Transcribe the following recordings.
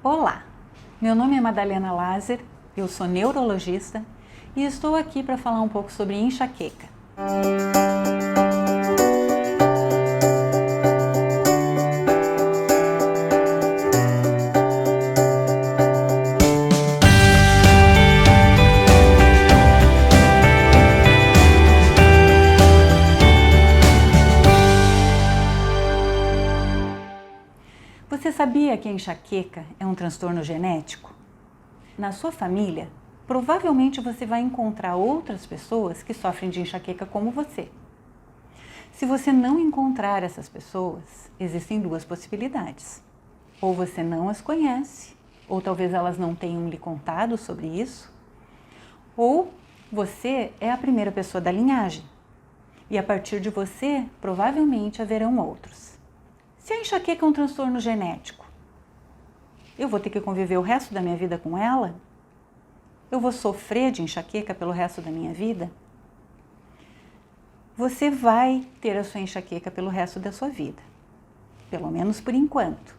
Olá, meu nome é Madalena Lazer, eu sou neurologista e estou aqui para falar um pouco sobre enxaqueca. Você sabia que a enxaqueca é um transtorno genético? Na sua família, provavelmente você vai encontrar outras pessoas que sofrem de enxaqueca como você. Se você não encontrar essas pessoas, existem duas possibilidades. Ou você não as conhece, ou talvez elas não tenham lhe contado sobre isso, ou você é a primeira pessoa da linhagem, e a partir de você, provavelmente haverão outros. Se a enxaqueca é um transtorno genético, eu vou ter que conviver o resto da minha vida com ela? Eu vou sofrer de enxaqueca pelo resto da minha vida? Você vai ter a sua enxaqueca pelo resto da sua vida, pelo menos por enquanto.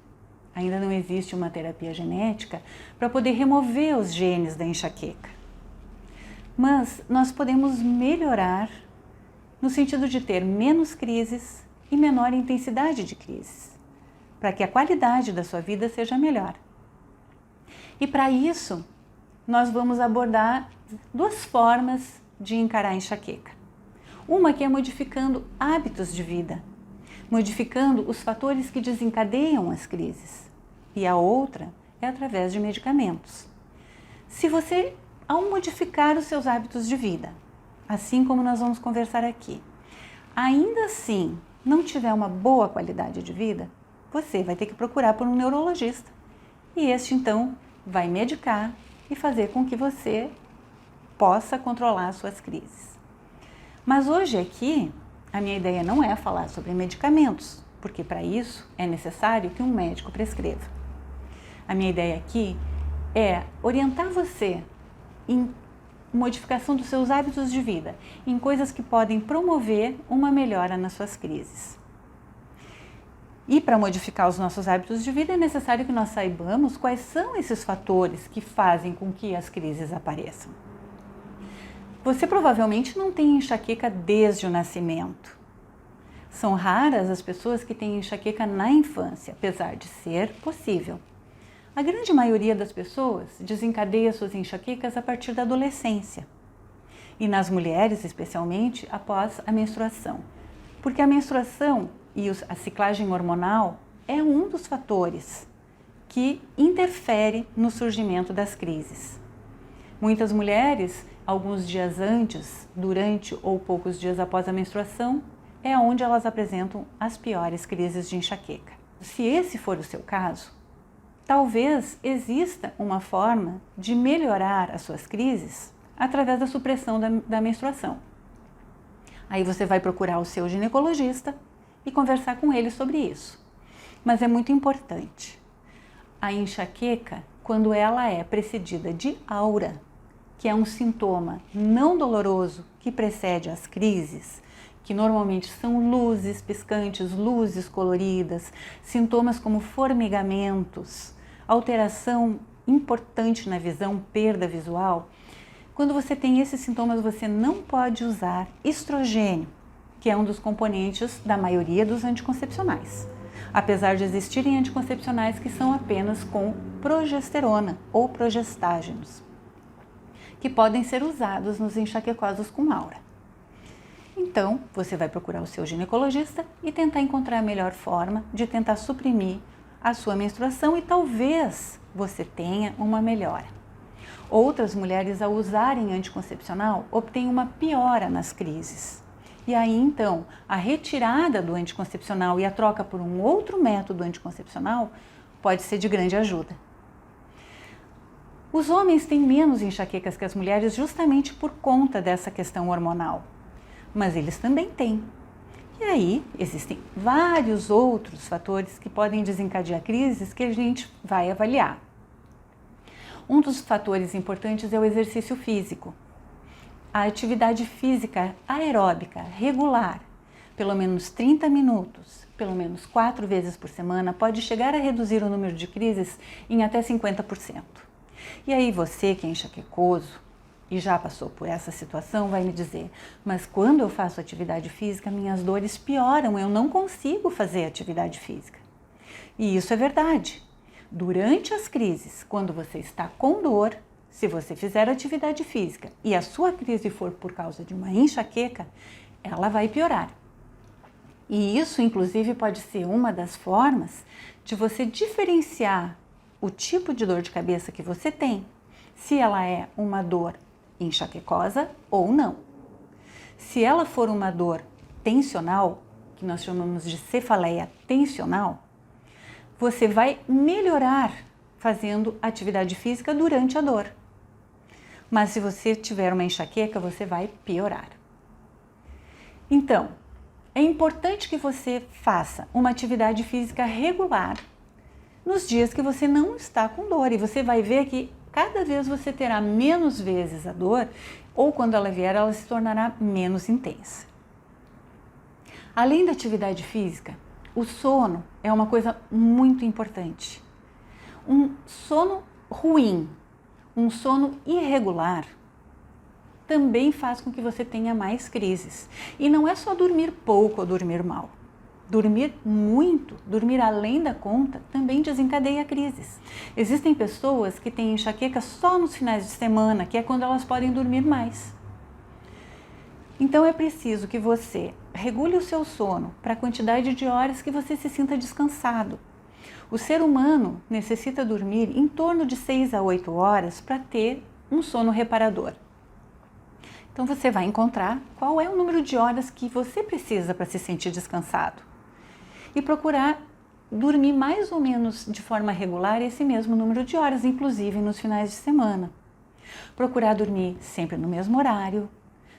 Ainda não existe uma terapia genética para poder remover os genes da enxaqueca. Mas nós podemos melhorar no sentido de ter menos crises e menor intensidade de crises, para que a qualidade da sua vida seja melhor. E para isso, nós vamos abordar duas formas de encarar a enxaqueca. Uma que é modificando hábitos de vida, modificando os fatores que desencadeiam as crises. E a outra é através de medicamentos. Se você, ao modificar os seus hábitos de vida, assim como nós vamos conversar aqui, ainda assim não tiver uma boa qualidade de vida, você vai ter que procurar por um neurologista. E este então vai medicar e fazer com que você possa controlar as suas crises. Mas hoje aqui, a minha ideia não é falar sobre medicamentos, porque para isso é necessário que um médico prescreva. A minha ideia aqui é orientar você em modificação dos seus hábitos de vida, em coisas que podem promover uma melhora nas suas crises. E para modificar os nossos hábitos de vida é necessário que nós saibamos quais são esses fatores que fazem com que as crises apareçam. Você provavelmente não tem enxaqueca desde o nascimento. São raras as pessoas que têm enxaqueca na infância, apesar de ser possível. A grande maioria das pessoas desencadeia suas enxaquecas a partir da adolescência. E nas mulheres, especialmente, após a menstruação. Porque a menstruação e a ciclagem hormonal é um dos fatores que interfere no surgimento das crises. Muitas mulheres, alguns dias antes, durante ou poucos dias após a menstruação, é onde elas apresentam as piores crises de enxaqueca. Se esse for o seu caso, talvez exista uma forma de melhorar as suas crises através da supressão da menstruação. Aí você vai procurar o seu ginecologista e conversar com ele sobre isso. Mas é muito importante. A enxaqueca, quando ela é precedida de aura, que é um sintoma não doloroso que precede as crises, que normalmente são luzes piscantes, luzes coloridas, sintomas como formigamentos, alteração importante na visão, perda visual. Quando você tem esses sintomas, você não pode usar estrogênio, que é um dos componentes da maioria dos anticoncepcionais. Apesar de existirem anticoncepcionais que são apenas com progesterona ou progestágenos, que podem ser usados nos enxaquecosos com aura. Então, você vai procurar o seu ginecologista e tentar encontrar a melhor forma de tentar suprimir a sua menstruação e talvez você tenha uma melhora. Outras mulheres, ao usarem anticoncepcional, obtêm uma piora nas crises. E aí, então, a retirada do anticoncepcional e a troca por um outro método anticoncepcional pode ser de grande ajuda. Os homens têm menos enxaquecas que as mulheres justamente por conta dessa questão hormonal. Mas eles também têm. E aí, existem vários outros fatores que podem desencadear crises que a gente vai avaliar. Um dos fatores importantes é o exercício físico. A atividade física aeróbica regular, pelo menos 30 minutos, pelo menos 4 vezes por semana, pode chegar a reduzir o número de crises em até 50%. E aí você que é enxaquecoso e já passou por essa situação vai me dizer, mas quando eu faço atividade física, minhas dores pioram, eu não consigo fazer atividade física. E isso é verdade. Durante as crises, quando você está com dor, se você fizer atividade física e a sua crise for por causa de uma enxaqueca, ela vai piorar. E isso, inclusive, pode ser uma das formas de você diferenciar o tipo de dor de cabeça que você tem, se ela é uma dor enxaquecosa ou não. Se ela for uma dor tensional, que nós chamamos de cefaleia tensional, você vai melhorar fazendo atividade física durante a dor. Mas se você tiver uma enxaqueca, você vai piorar. Então, é importante que você faça uma atividade física regular nos dias que você não está com dor. E você vai ver que cada vez você terá menos vezes a dor, ou quando ela vier, ela se tornará menos intensa. Além da atividade física, o sono é uma coisa muito importante. Um sono ruim, um sono irregular, também faz com que você tenha mais crises. E não é só dormir pouco ou dormir mal. Dormir muito, dormir além da conta, também desencadeia crises. Existem pessoas que têm enxaqueca só nos finais de semana, que é quando elas podem dormir mais. Então é preciso que você regule o seu sono para a quantidade de horas que você se sinta descansado. O ser humano necessita dormir em torno de 6 a 8 horas para ter um sono reparador. Então você vai encontrar qual é o número de horas que você precisa para se sentir descansado e procurar dormir mais ou menos de forma regular esse mesmo número de horas, inclusive nos finais de semana. Procurar dormir sempre no mesmo horário.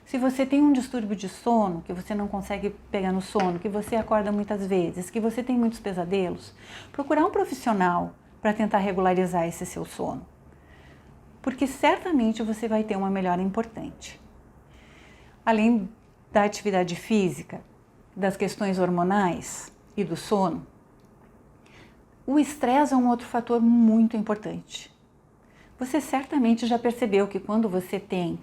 Se você tem um distúrbio de sono, que você não consegue pegar no sono, que você acorda muitas vezes, que você tem muitos pesadelos, procurar um profissional para tentar regularizar esse seu sono. Porque certamente você vai ter uma melhora importante. Além da atividade física, das questões hormonais e do sono, o estresse é um outro fator muito importante. Você certamente já percebeu que quando você tem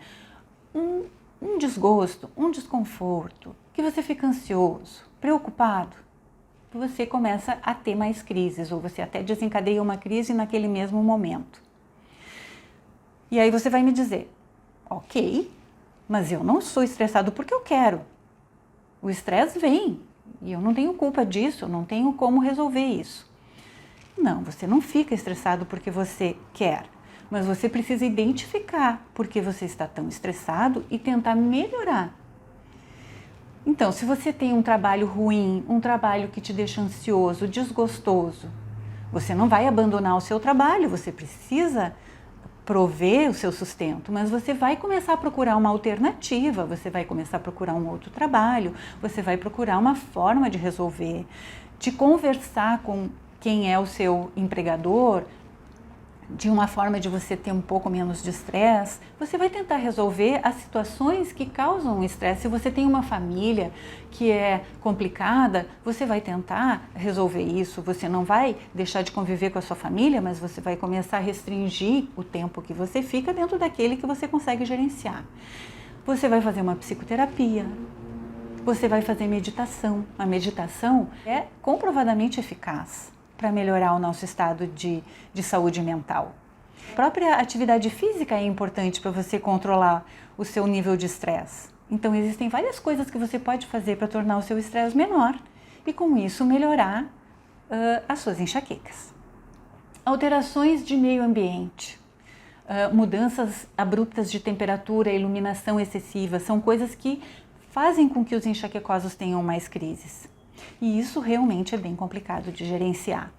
um desgosto, um desconforto, que você fica ansioso, preocupado, você começa a ter mais crises, ou você até desencadeia uma crise naquele mesmo momento. E aí você vai me dizer, ok, mas eu não sou estressado porque eu quero. O estresse vem e eu não tenho culpa disso, eu não tenho como resolver isso. Não, você não fica estressado porque você quer. Mas você precisa identificar por que você está tão estressado e tentar melhorar. Então, se você tem um trabalho ruim, um trabalho que te deixa ansioso, desgostoso, você não vai abandonar o seu trabalho, você precisa prover o seu sustento, mas você vai começar a procurar uma alternativa, você vai começar a procurar um outro trabalho, você vai procurar uma forma de resolver, de conversar com quem é o seu empregador, de uma forma de você ter um pouco menos de estresse, você vai tentar resolver as situações que causam estresse. Se você tem uma família que é complicada, você vai tentar resolver isso. Você não vai deixar de conviver com a sua família, mas você vai começar a restringir o tempo que você fica dentro daquele que você consegue gerenciar. Você vai fazer uma psicoterapia, você vai fazer meditação. A meditação é comprovadamente eficaz para melhorar o nosso estado de saúde mental. A própria atividade física é importante para você controlar o seu nível de estresse. Então, existem várias coisas que você pode fazer para tornar o seu estresse menor e, com isso, melhorar as suas enxaquecas. Alterações de meio ambiente, mudanças abruptas de temperatura, iluminação excessiva, são coisas que fazem com que os enxaquecosos tenham mais crises. E isso realmente é bem complicado de gerenciar.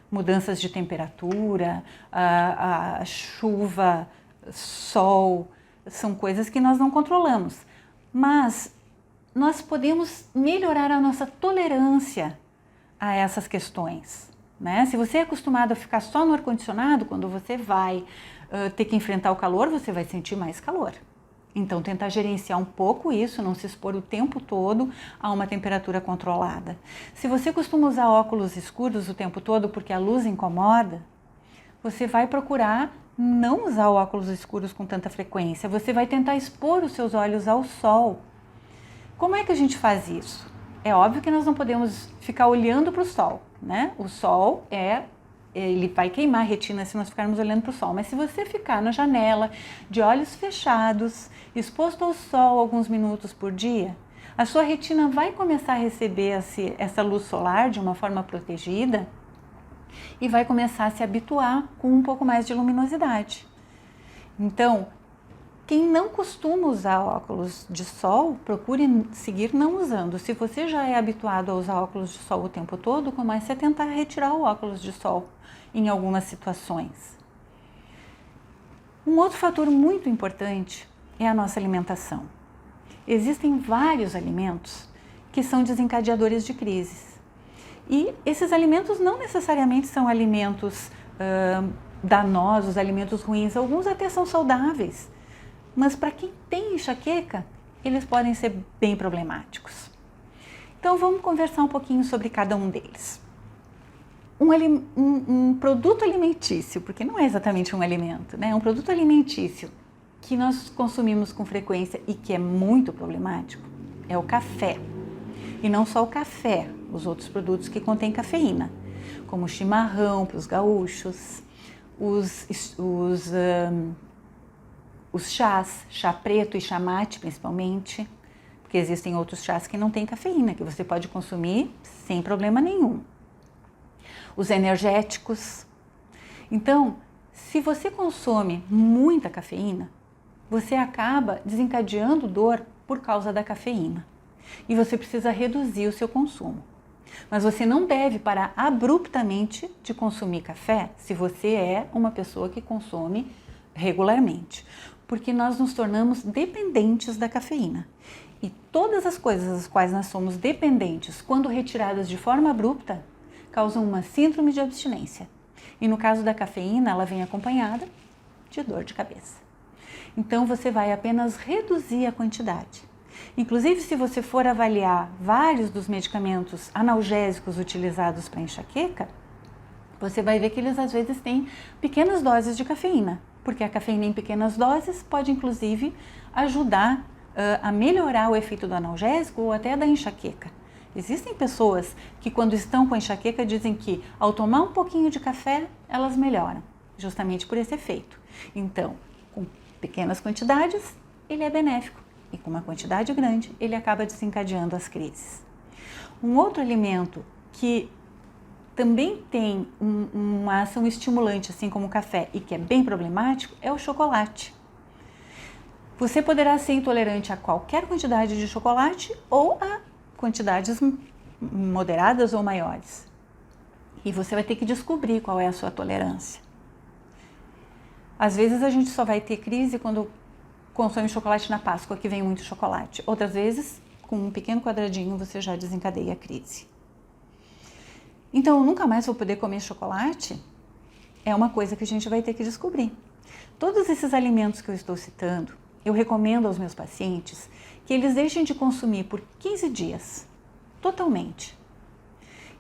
Mudanças de temperatura, a chuva, sol, são coisas que nós não controlamos. Mas nós podemos melhorar a nossa tolerância a essas questões, né? Se você é acostumado a ficar só no ar-condicionado, quando você vai ter que enfrentar o calor, você vai sentir mais calor. Então, tentar gerenciar um pouco isso, não se expor o tempo todo a uma temperatura controlada. Se você costuma usar óculos escuros o tempo todo porque a luz incomoda, você vai procurar não usar óculos escuros com tanta frequência. Você vai tentar expor os seus olhos ao sol. Como é que a gente faz isso? É óbvio que nós não podemos ficar olhando para o sol, né? O sol ele vai queimar a retina se nós ficarmos olhando para o sol, mas se você ficar na janela, de olhos fechados, exposto ao sol alguns minutos por dia, a sua retina vai começar a receber essa luz solar de uma forma protegida e vai começar a se habituar com um pouco mais de luminosidade. Então, quem não costuma usar óculos de sol, procure seguir não usando. Se você já é habituado a usar óculos de sol o tempo todo, comece a tentar retirar o óculos de sol em algumas situações. Um outro fator muito importante é a nossa alimentação. Existem vários alimentos que são desencadeadores de crises. E esses alimentos não necessariamente são alimentos danosos, alimentos ruins, alguns até são saudáveis. Mas para quem tem enxaqueca, eles podem ser bem problemáticos. Então vamos conversar um pouquinho sobre cada um deles. Um produto alimentício, porque não é exatamente um alimento, né? Um produto alimentício que nós consumimos com frequência e que é muito problemático é o café. E não só o café, os outros produtos que contêm cafeína, como o chimarrão para os gaúchos, os chás, chá preto e chá mate principalmente, porque existem outros chás que não têm cafeína, que você pode consumir sem problema nenhum. Os energéticos. Então, se você consome muita cafeína, você acaba desencadeando dor por causa da cafeína. E você precisa reduzir o seu consumo. Mas você não deve parar abruptamente de consumir café se você é uma pessoa que consome regularmente, porque nós nos tornamos dependentes da cafeína. E todas as coisas das quais nós somos dependentes, quando retiradas de forma abrupta, causam uma síndrome de abstinência. E no caso da cafeína, ela vem acompanhada de dor de cabeça. Então você vai apenas reduzir a quantidade. Inclusive, se você for avaliar vários dos medicamentos analgésicos utilizados para enxaqueca, você vai ver que eles às vezes têm pequenas doses de cafeína, porque a cafeína em pequenas doses pode inclusive ajudar a melhorar o efeito do analgésico ou até da enxaqueca. Existem pessoas que quando estão com enxaqueca dizem que ao tomar um pouquinho de café, elas melhoram, justamente por esse efeito. Então, com pequenas quantidades, ele é benéfico e com uma quantidade grande, ele acaba desencadeando as crises. Um outro alimento que também tem uma ação estimulante, assim como o café, e que é bem problemático, é o chocolate. Você poderá ser intolerante a qualquer quantidade de chocolate ou a quantidades moderadas ou maiores. E você vai ter que descobrir qual é a sua tolerância. Às vezes a gente só vai ter crise quando consome chocolate na Páscoa, que vem muito chocolate. Outras vezes, com um pequeno quadradinho, você já desencadeia a crise. Então, eu nunca mais vou poder comer chocolate? É uma coisa que a gente vai ter que descobrir. Todos esses alimentos que eu estou citando, eu recomendo aos meus pacientes que eles deixem de consumir por 15 dias, totalmente.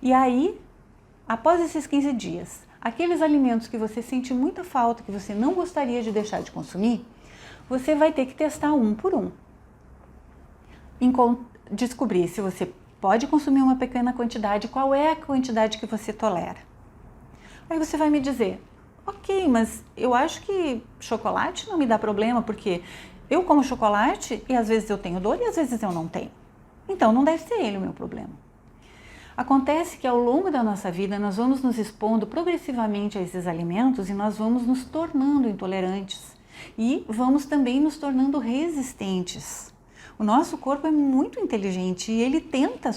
E aí, após esses 15 dias, aqueles alimentos que você sente muita falta, que você não gostaria de deixar de consumir, você vai ter que testar um por um. Descobrir se você pode consumir uma pequena quantidade, qual é a quantidade que você tolera. Aí você vai me dizer, ok, mas eu acho que chocolate não me dá problema, porque eu como chocolate e às vezes eu tenho dor e às vezes eu não tenho. Então não deve ser ele o meu problema. Acontece que ao longo da nossa vida nós vamos nos expondo progressivamente a esses alimentos e nós vamos nos tornando intolerantes e vamos também nos tornando resistentes. O nosso corpo é muito inteligente e ele tenta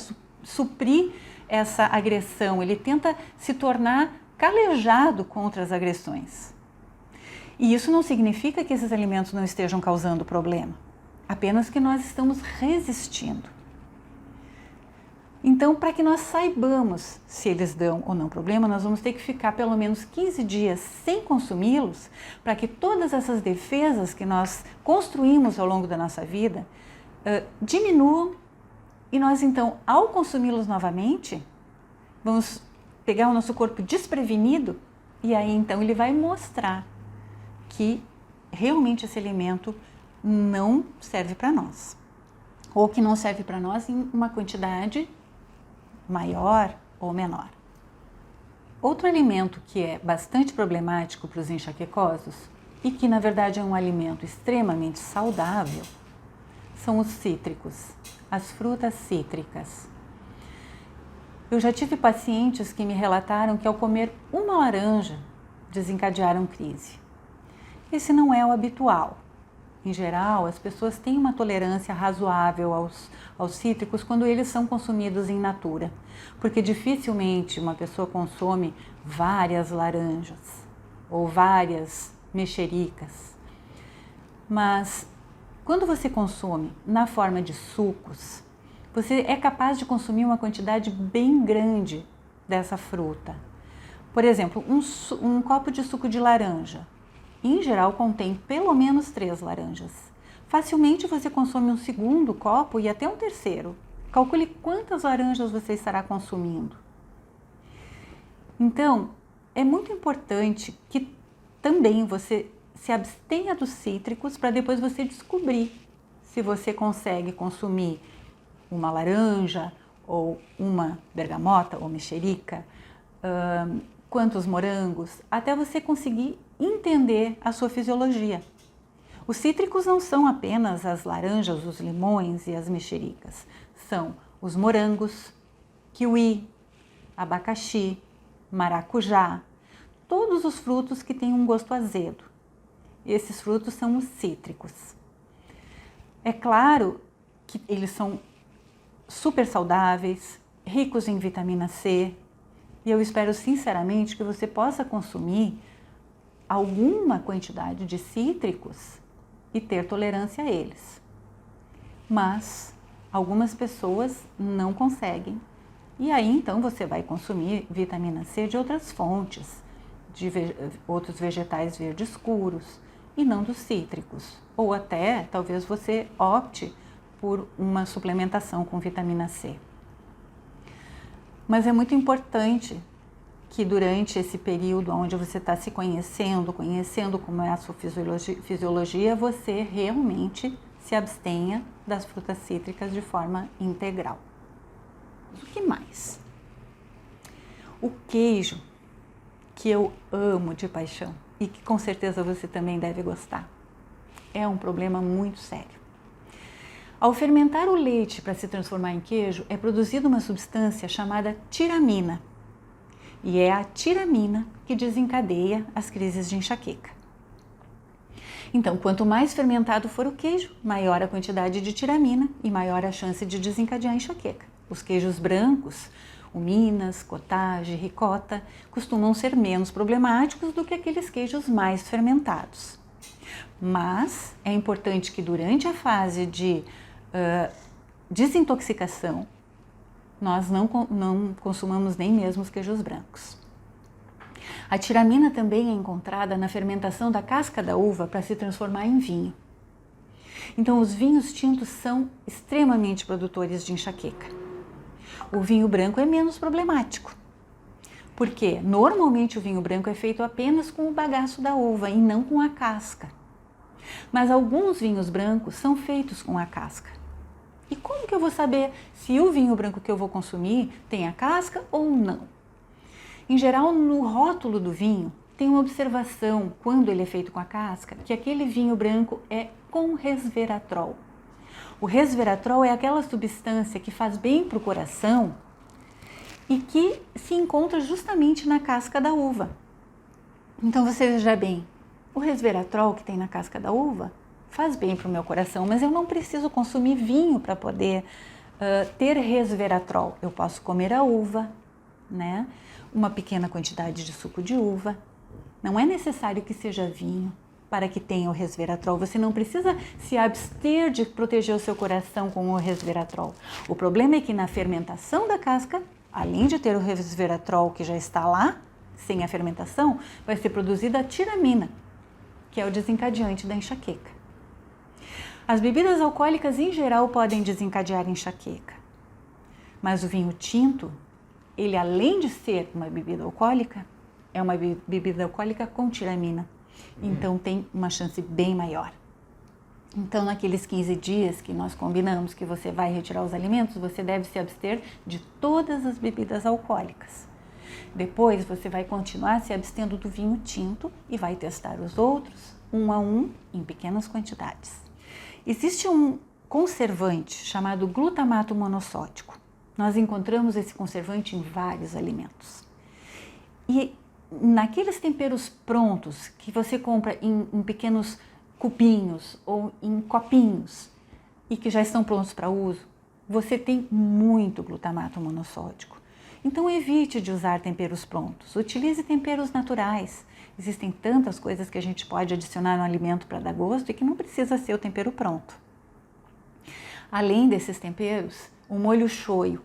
suprir essa agressão, ele tenta se tornar calejado contra as agressões. E isso não significa que esses alimentos não estejam causando problema, apenas que nós estamos resistindo. Então, para que nós saibamos se eles dão ou não problema, nós vamos ter que ficar pelo menos 15 dias sem consumi-los, para que todas essas defesas que nós construímos ao longo da nossa vida diminuam, e nós então, ao consumi-los novamente, vamos pegar o nosso corpo desprevenido, e aí então ele vai mostrar que realmente esse alimento não serve para nós, ou que não serve para nós em uma quantidade maior ou menor. Outro alimento que é bastante problemático para os enxaquecosos e que na verdade é um alimento extremamente saudável são os cítricos, as frutas cítricas. Eu já tive pacientes que me relataram que ao comer uma laranja desencadearam crise. Esse não é o habitual. Em geral, as pessoas têm uma tolerância razoável aos cítricos quando eles são consumidos in natura, porque dificilmente uma pessoa consome várias laranjas ou várias mexericas. Mas quando você consome na forma de sucos, você é capaz de consumir uma quantidade bem grande dessa fruta. Por exemplo, um copo de suco de laranja, em geral, contém pelo menos 3 laranjas. Facilmente você consome um segundo copo e até um terceiro. Calcule quantas laranjas você estará consumindo. Então, é muito importante que também você se abstenha dos cítricos para depois você descobrir se você consegue consumir uma laranja ou uma bergamota ou mexerica, quantos morangos, até você conseguir entender a sua fisiologia. Os cítricos não são apenas as laranjas, os limões e as mexericas. São os morangos, kiwi, abacaxi, maracujá, todos os frutos que têm um gosto azedo. Esses frutos são os cítricos. É claro que eles são super saudáveis, ricos em vitamina C, e eu espero sinceramente que você possa consumir alguma quantidade de cítricos e ter tolerância a eles. Mas algumas pessoas não conseguem. E aí então você vai consumir vitamina C de outras fontes, de outros vegetais verdes escuros e não dos cítricos. Ou até talvez você opte por uma suplementação com vitamina C. Mas é muito importante que durante esse período onde você está se conhecendo como é a sua fisiologia, você realmente se abstenha das frutas cítricas de forma integral. O que mais? O queijo, que eu amo de paixão e que com certeza você também deve gostar, é um problema muito sério. Ao fermentar o leite para se transformar em queijo, é produzida uma substância chamada tiramina. E é a tiramina que desencadeia as crises de enxaqueca. Então, quanto mais fermentado for o queijo, maior a quantidade de tiramina e maior a chance de desencadear a enxaqueca. Os queijos brancos, o Minas, cottage, ricota, costumam ser menos problemáticos do que aqueles queijos mais fermentados. Mas é importante que durante a fase de desintoxicação, nós não consumamos nem mesmo os queijos brancos. A tiramina também é encontrada na fermentação da casca da uva para se transformar em vinho. Então, os vinhos tintos são extremamente produtores de enxaqueca. O vinho branco é menos problemático, porque normalmente o vinho branco é feito apenas com o bagaço da uva e não com a casca. Mas alguns vinhos brancos são feitos com a casca. E como que eu vou saber se o vinho branco que eu vou consumir tem a casca ou não? Em geral, no rótulo do vinho, tem uma observação, quando ele é feito com a casca, que aquele vinho branco é com resveratrol. O resveratrol é aquela substância que faz bem para o coração e que se encontra justamente na casca da uva. Então você veja bem, o resveratrol que tem na casca da uva faz bem para o meu coração, mas eu não preciso consumir vinho para poder ter resveratrol. Eu posso comer a uva, né? Uma pequena quantidade de suco de uva. Não é necessário que seja vinho. para que tenha o resveratrol. Você não precisa se abster de proteger o seu coração com o resveratrol. O problema é que na fermentação da casca, além de ter o resveratrol que já está lá, sem a fermentação, vai ser produzida a tiramina, que é o desencadeante da enxaqueca. As bebidas alcoólicas em geral podem desencadear enxaqueca, mas o vinho tinto, ele além de ser uma bebida alcoólica, é uma bebida alcoólica com tiramina, então tem uma chance bem maior. Então, naqueles 15 dias que nós combinamos que você vai retirar os alimentos, você deve se abster de todas as bebidas alcoólicas. Depois, você vai continuar se abstendo do vinho tinto e vai testar os outros, um a um, em pequenas quantidades. Existe um conservante chamado glutamato monossódico. Nós encontramos esse conservante em vários alimentos. E naqueles temperos prontos que você compra em pequenos cubinhos ou em copinhos e que já estão prontos para uso, você tem muito glutamato monossódico. Então evite de usar temperos prontos, utilize temperos naturais. Existem tantas coisas que a gente pode adicionar no alimento para dar gosto e que não precisa ser o tempero pronto. Além desses temperos, o molho shoyu,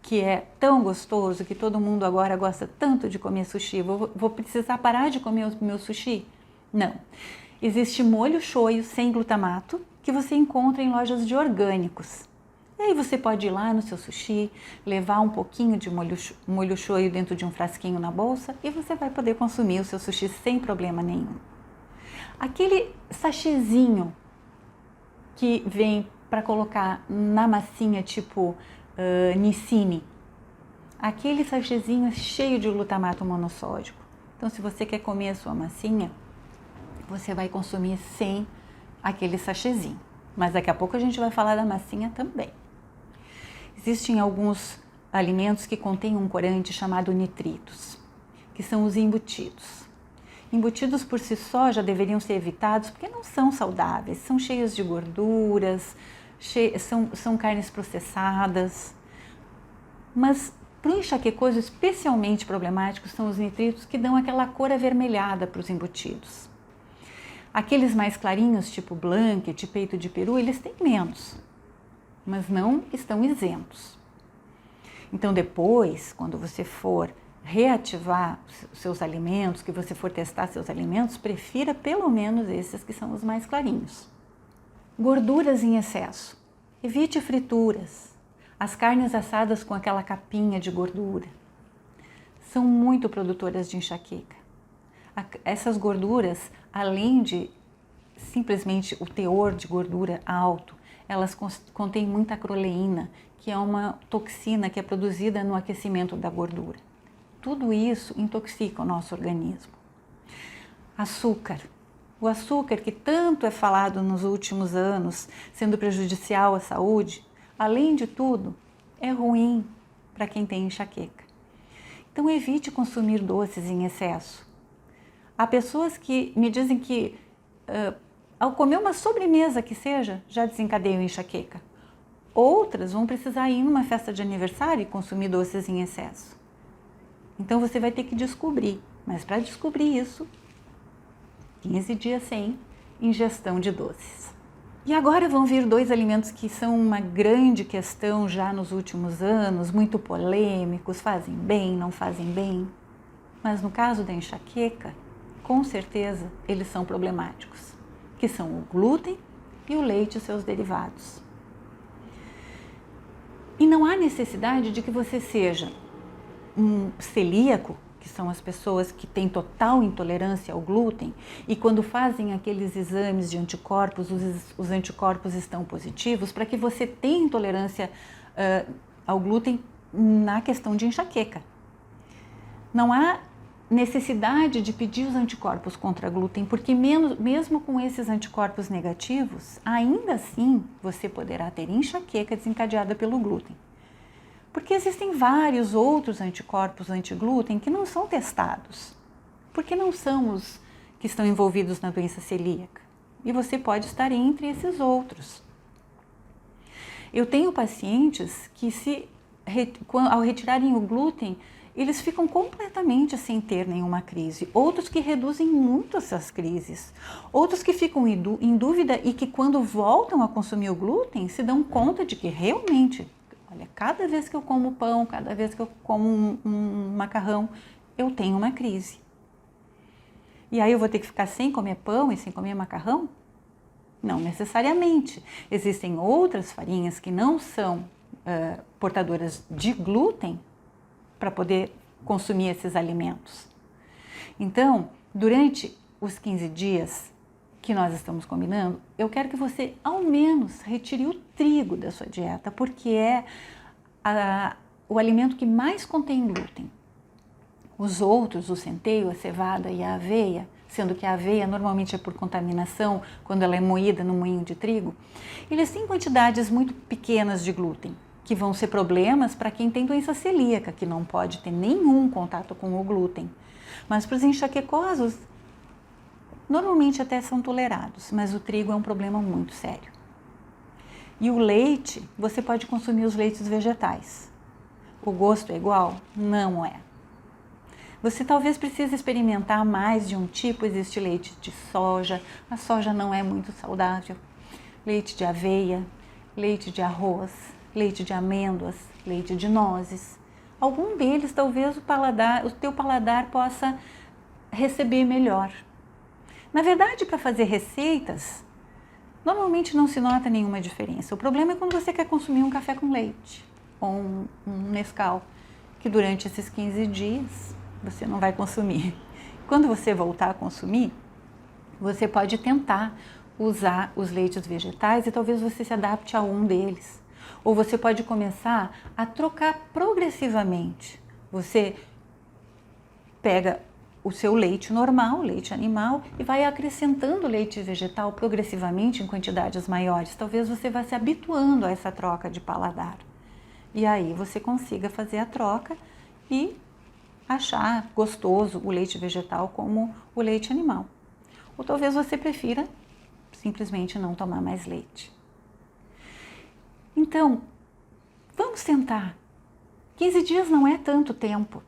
que é tão gostoso, que todo mundo agora gosta tanto de comer sushi. Vou precisar parar de comer o meu sushi? Não. Existe molho shoyu sem glutamato que você encontra em lojas de orgânicos. E aí você pode ir lá no seu sushi, levar um pouquinho de molho shoyu dentro de um frasquinho na bolsa e você vai poder consumir o seu sushi sem problema nenhum. Aquele sachêzinho que vem para colocar na massinha tipo Nissini, aquele sachêzinho é cheio de glutamato monossódico. Então, se você quer comer a sua massinha, você vai consumir sem aquele sachêzinho. Mas daqui a pouco a gente vai falar da massinha também. Existem alguns alimentos que contêm um corante chamado nitritos, que são os embutidos. Embutidos por si só já deveriam ser evitados porque não são saudáveis, são cheios de gorduras, são carnes processadas. Mas para o enxaquecoso especialmente problemáticos são os nitritos que dão aquela cor avermelhada para os embutidos. Aqueles mais clarinhos, tipo blanket, peito de peru, eles têm menos, mas não estão isentos. Então depois, quando você for reativar seus alimentos, que você for testar seus alimentos, prefira pelo menos esses que são os mais clarinhos. Gorduras em excesso. Evite frituras. As carnes assadas com aquela capinha de gordura são muito produtoras de enxaqueca. Essas gorduras, além de simplesmente o teor de gordura alto, elas contêm muita acroleína, que é uma toxina que é produzida no aquecimento da gordura. Tudo isso intoxica o nosso organismo. Açúcar. O açúcar, que tanto é falado nos últimos anos, sendo prejudicial à saúde, além de tudo, é ruim para quem tem enxaqueca. Então evite consumir doces em excesso. Há pessoas que me dizem que ao comer uma sobremesa que seja, já desencadeiam enxaqueca. Outras vão precisar ir numa festa de aniversário e consumir doces em excesso. Então você vai ter que descobrir, mas para descobrir isso, 15 dias sem ingestão de doces. E agora vão vir dois alimentos que são uma grande questão já nos últimos anos, muito polêmicos, fazem bem, não fazem bem. Mas no caso da enxaqueca, com certeza eles são problemáticos, que são o glúten e o leite e seus derivados. E não há necessidade de que você seja um celíaco, que são as pessoas que têm total intolerância ao glúten, e quando fazem aqueles exames de anticorpos, os anticorpos estão positivos, para que você tenha intolerância ao glúten na questão de enxaqueca. Não há necessidade de pedir os anticorpos contra glúten, porque mesmo com esses anticorpos negativos, ainda assim você poderá ter enxaqueca desencadeada pelo glúten. Porque existem vários outros anticorpos anti-glúten que não são testados, porque não são os que estão envolvidos na doença celíaca. E você pode estar entre esses outros. Eu tenho pacientes que ao retirarem o glúten, eles ficam completamente sem ter nenhuma crise. Outros que reduzem muito essas crises. Outros que ficam em dúvida e que quando voltam a consumir o glúten se dão conta de que realmente, olha, cada vez que eu como pão, cada vez que eu como um macarrão, eu tenho uma crise. E aí eu vou ter que ficar sem comer pão e sem comer macarrão? Não necessariamente. Existem outras farinhas que não são portadoras de glúten para poder consumir esses alimentos. Então, durante os 15 dias que nós estamos combinando, eu quero que você ao menos retire o trigo da sua dieta, porque é o alimento que mais contém glúten. Os outros, o centeio, a cevada e a aveia, sendo que a aveia normalmente é por contaminação, quando ela é moída no moinho de trigo, eles têm quantidades muito pequenas de glúten, que vão ser problemas para quem tem doença celíaca, que não pode ter nenhum contato com o glúten. Mas para os enxaquecosos, normalmente até são tolerados, mas o trigo é um problema muito sério. E o leite, você pode consumir os leites vegetais. O gosto é igual? Não é. Você talvez precise experimentar mais de um tipo. Existe leite de soja, a soja não é muito saudável, leite de aveia, leite de arroz, leite de amêndoas, leite de nozes. Algum deles talvez o teu paladar possa receber melhor. Na verdade, para fazer receitas, normalmente não se nota nenhuma diferença. O problema é quando você quer consumir um café com leite ou um Nescau, que durante esses 15 dias você não vai consumir. Quando você voltar a consumir, você pode tentar usar os leites vegetais e talvez você se adapte a um deles. Ou você pode começar a trocar progressivamente. Você pega o seu leite normal, leite animal, e vai acrescentando leite vegetal progressivamente em quantidades maiores. Talvez você vá se habituando a essa troca de paladar. E aí você consiga fazer a troca e achar gostoso o leite vegetal como o leite animal. Ou talvez você prefira simplesmente não tomar mais leite. Então, vamos tentar. 15 dias não é tanto tempo.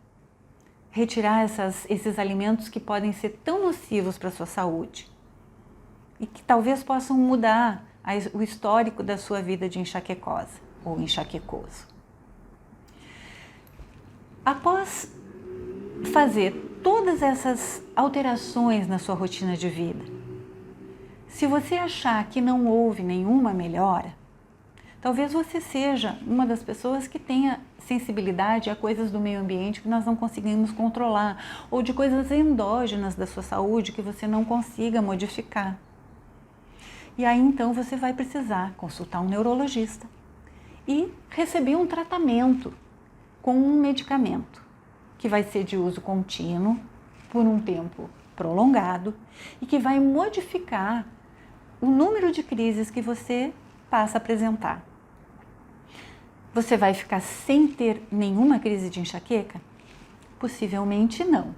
Retirar esses alimentos que podem ser tão nocivos para a sua saúde e que talvez possam mudar o histórico da sua vida de enxaquecosa ou enxaquecoso. Após fazer todas essas alterações na sua rotina de vida, se você achar que não houve nenhuma melhora, talvez você seja uma das pessoas que tenha sensibilidade a coisas do meio ambiente que nós não conseguimos controlar, ou de coisas endógenas da sua saúde que você não consiga modificar. E aí então você vai precisar consultar um neurologista e receber um tratamento com um medicamento que vai ser de uso contínuo por um tempo prolongado e que vai modificar o número de crises que você passa a apresentar. Você vai ficar sem ter nenhuma crise de enxaqueca? Possivelmente não.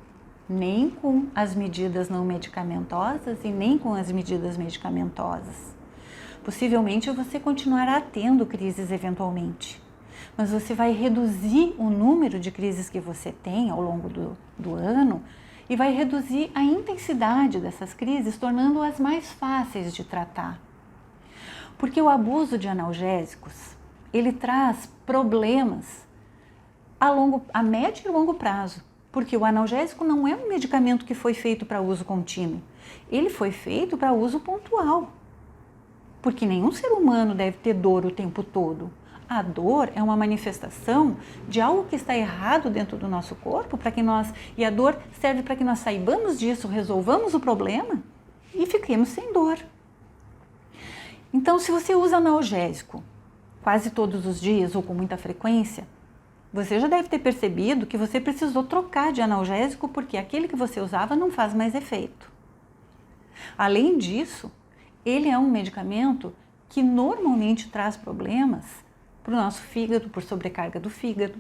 Nem com as medidas não medicamentosas e nem com as medidas medicamentosas. Possivelmente você continuará tendo crises eventualmente, mas você vai reduzir o número de crises que você tem ao longo do ano e vai reduzir a intensidade dessas crises, tornando-as mais fáceis de tratar. Porque o abuso de analgésicos, ele traz problemas a médio e longo prazo, porque o analgésico não é um medicamento que foi feito para uso contínuo, ele foi feito para uso pontual, porque nenhum ser humano deve ter dor o tempo todo. A dor é uma manifestação de algo que está errado dentro do nosso corpo, e a dor serve para que nós saibamos disso, resolvamos o problema e fiquemos sem dor. Então, se você usa analgésico quase todos os dias ou com muita frequência, você já deve ter percebido que você precisou trocar de analgésico porque aquele que você usava não faz mais efeito. Além disso, ele é um medicamento que normalmente traz problemas para o nosso fígado, por sobrecarga do fígado.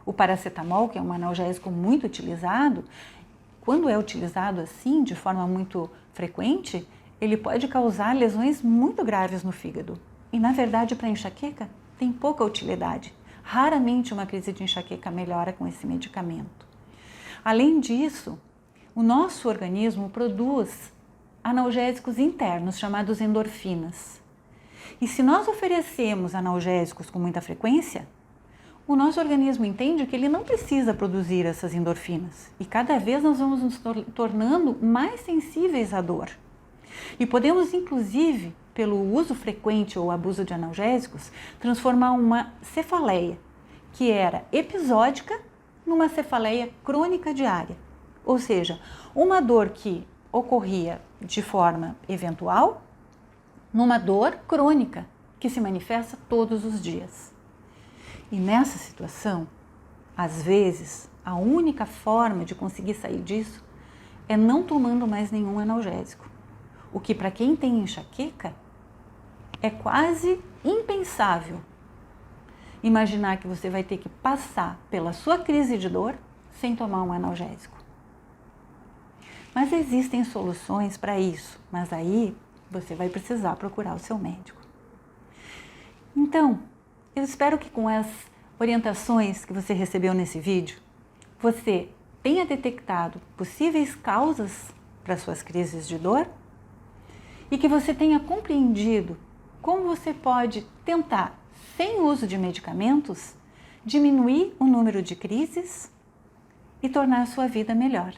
O paracetamol, que é um analgésico muito utilizado, quando é utilizado assim, de forma muito frequente, ele pode causar lesões muito graves no fígado. E, na verdade, para a enxaqueca, tem pouca utilidade. Raramente uma crise de enxaqueca melhora com esse medicamento. Além disso, o nosso organismo produz analgésicos internos, chamados endorfinas. E se nós oferecemos analgésicos com muita frequência, o nosso organismo entende que ele não precisa produzir essas endorfinas. E cada vez nós vamos nos tornando mais sensíveis à dor. E podemos, inclusive, pelo uso frequente ou abuso de analgésicos, transformar uma cefaleia, que era episódica, numa cefaleia crônica diária. Ou seja, uma dor que ocorria de forma eventual, numa dor crônica, que se manifesta todos os dias. E nessa situação, às vezes, a única forma de conseguir sair disso é não tomando mais nenhum analgésico. O que para quem tem enxaqueca é quase impensável imaginar que você vai ter que passar pela sua crise de dor sem tomar um analgésico. Mas existem soluções para isso, mas aí você vai precisar procurar o seu médico. Então, eu espero que com as orientações que você recebeu nesse vídeo, você tenha detectado possíveis causas para suas crises de dor e que você tenha compreendido como você pode tentar, sem uso de medicamentos, diminuir o número de crises e tornar a sua vida melhor.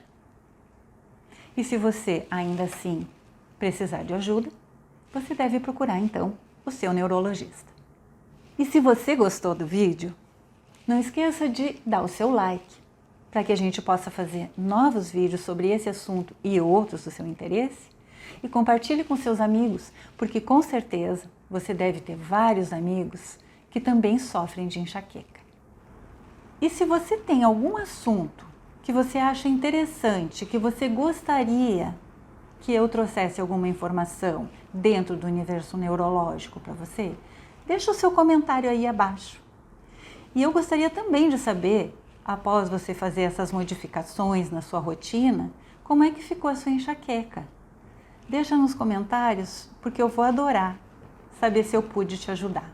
E se você ainda assim precisar de ajuda, você deve procurar então o seu neurologista. E se você gostou do vídeo, não esqueça de dar o seu like, para que a gente possa fazer novos vídeos sobre esse assunto e outros do seu interesse, e compartilhe com seus amigos, porque com certeza você deve ter vários amigos que também sofrem de enxaqueca. E se você tem algum assunto que você acha interessante, que você gostaria que eu trouxesse alguma informação dentro do universo neurológico para você, deixa o seu comentário aí abaixo. E eu gostaria também de saber, após você fazer essas modificações na sua rotina, como é que ficou a sua enxaqueca. Deixa nos comentários, porque eu vou adorar saber se eu pude te ajudar.